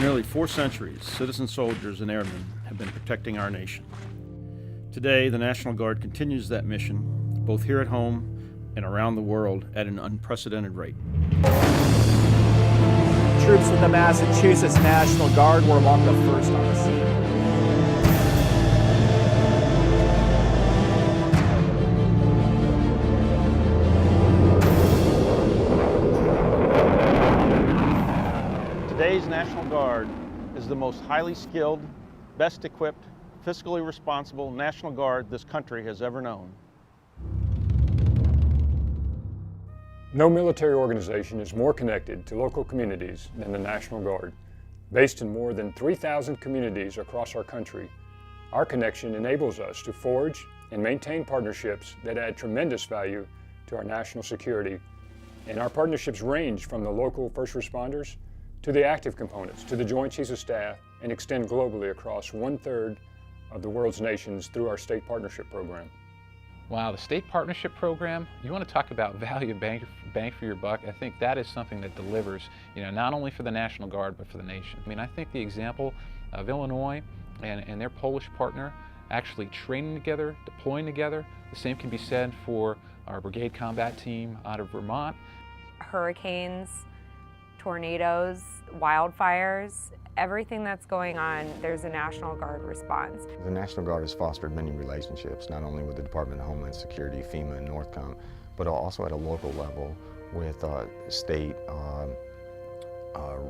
For nearly 4 centuries, citizen soldiers and airmen have been protecting our nation. Today, the National Guard continues that mission, both here at home and around the world at an unprecedented rate. Troops from the Massachusetts National Guard were among the first on the scene. Today's National Guard is the most highly skilled, best equipped, fiscally responsible National Guard this country has ever known. No military organization is more connected to local communities than the National Guard. Based in more than 3,000 communities across our country, our connection enables us to forge and maintain partnerships that add tremendous value to our national security. And our partnerships range from the local first responders to the active components, to the Joint Chiefs of Staff, and extend globally across 1/3 of the world's nations through our state partnership program. Wow, the state partnership program, you want to talk about value bang for your buck. I think that is something that delivers, not only for the National Guard, but for the nation. I mean, I think the example of Illinois and their Polish partner actually training together, deploying together, the same can be said for our brigade combat team out of Vermont. Hurricanes, tornadoes, wildfires, everything that's going on, there's a National Guard response. The National Guard has fostered many relationships, not only with the Department of Homeland Security, FEMA, and Northcom, but also at a local level with state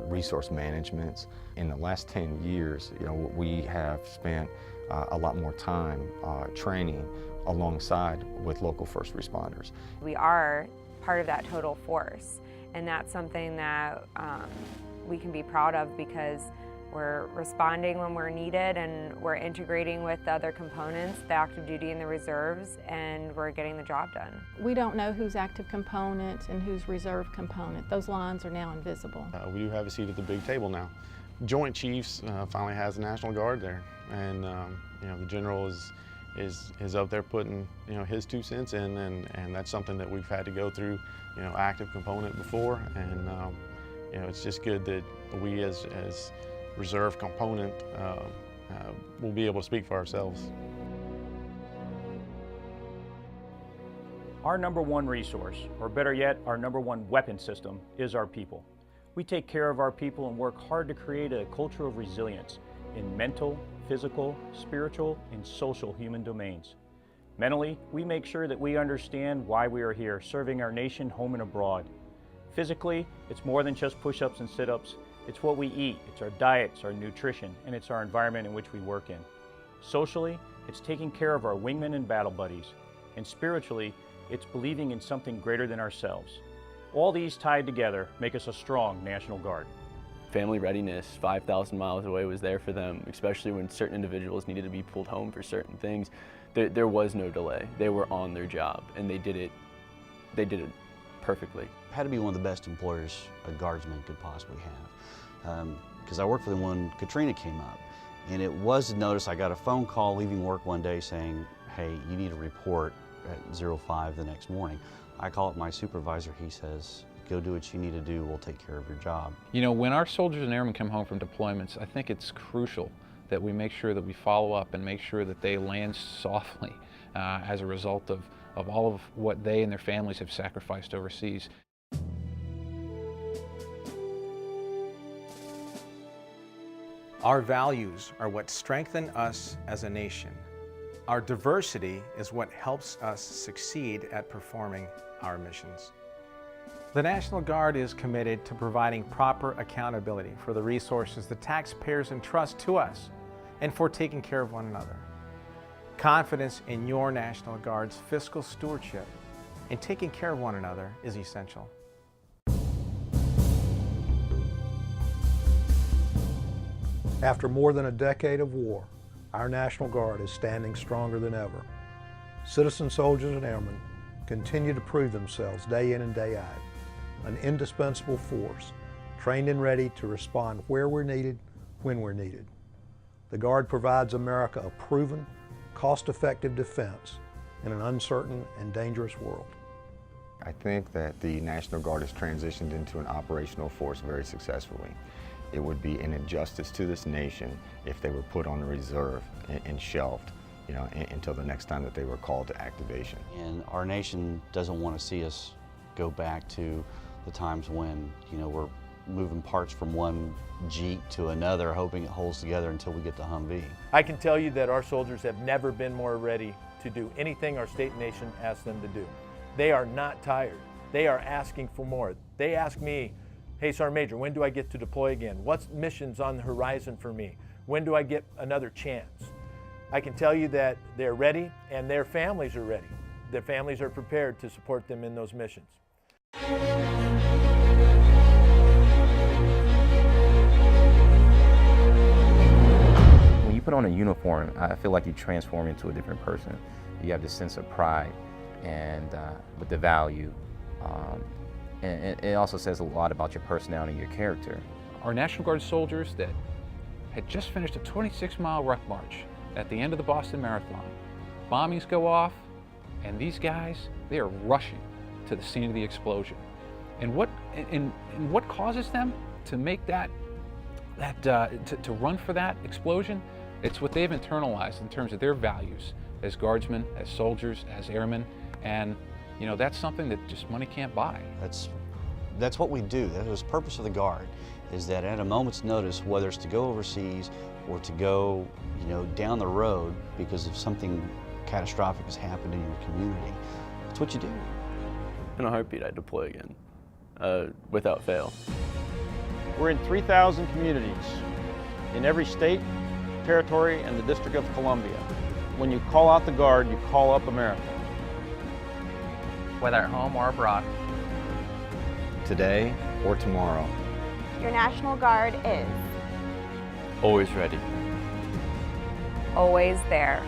resource managements. In the last 10 years, we have spent a lot more time training alongside with local first responders. We are part of that total force, and that's something that we can be proud of because we're responding when we're needed and we're integrating with the other components, the active duty and the reserves, and we're getting the job done. We don't know who's active component and who's reserve component. Those lines are now invisible. We do have a seat at the big table now. Joint Chiefs finally has the National Guard there, and the general is up there putting his 2 cents in, and that's something that we've had to go through active component before, and it's just good that we as reserve component will be able to speak for ourselves. Our number one resource, or better yet, our number one weapon system, is our people. We take care of our people and work hard to create a culture of resilience in mental, physical, spiritual, and social human domains. Mentally, we make sure that we understand why we are here, serving our nation home and abroad. Physically, it's more than just push-ups and sit-ups. It's what we eat, it's our diet, it's our nutrition, and it's our environment in which we work in. Socially, it's taking care of our wingmen and battle buddies. And spiritually, it's believing in something greater than ourselves. All these tied together make us a strong National Guard. Family readiness, 5,000 miles away, was there for them, especially when certain individuals needed to be pulled home for certain things. There was no delay. They were on their job, and they did it perfectly. Had to be one of the best employers a guardsman could possibly have. Because I worked for them when Katrina came up, and it was noticed. I got a phone call leaving work one day saying, hey, you need a report at 05 the next morning. I call up my supervisor, he says, go do what you need to do, we'll take care of your job. When our soldiers and airmen come home from deployments, I think it's crucial that we make sure that we follow up and make sure that they land softly as a result of all of what they and their families have sacrificed overseas. Our values are what strengthen us as a nation. Our diversity is what helps us succeed at performing our missions. The National Guard is committed to providing proper accountability for the resources the taxpayers entrust to us and for taking care of one another. Confidence in your National Guard's fiscal stewardship and taking care of one another is essential. After more than a decade of war, our National Guard is standing stronger than ever. Citizen soldiers and airmen continue to prove themselves day in and day out, an indispensable force, trained and ready to respond where we're needed, when we're needed. The Guard provides America a proven, cost-effective defense in an uncertain and dangerous world. I think that the National Guard has transitioned into an operational force very successfully. it would be an injustice to this nation if they were put on reserve and shelved, you know, until the next time that they were called to activation. And our nation doesn't want to see us go back to the times when, you know, we're moving parts from one Jeep to another, hoping it holds together until we get to Humvee. I can tell you that our soldiers have never been more ready to do anything our state and nation asks them to do. They are not tired. They are asking for more. They ask me, hey, Sergeant Major, when do I get to deploy again? What's missions on the horizon for me? When do I get another chance? I can tell you that they're ready and their families are ready. Their families are prepared to support them in those missions. When you put on a uniform, I feel like you transform into a different person. You have this sense of pride and with the value. And it also says a lot about your personality and your character. Our National Guard soldiers that had just finished a 26-mile ruck march at the end of the Boston Marathon. Bombings go off, and these guys, they are rushing to the scene of the explosion. And what causes them to make to run for that explosion? It's what they've internalized in terms of their values as guardsmen, as soldiers, as airmen, and you know, that's something that just money can't buy. That's what we do. That is the purpose of the Guard, is that at a moment's notice, whether it's to go overseas or to go, you know, down the road because of something catastrophic has happened in your community, that's what you do. In a heartbeat, I'd deploy again, without fail. We're in 3,000 communities in every state, territory, and the District of Columbia. When you call out the Guard, you call up America. Whether at home or abroad. Today or tomorrow. Your National Guard is Always ready. Always there.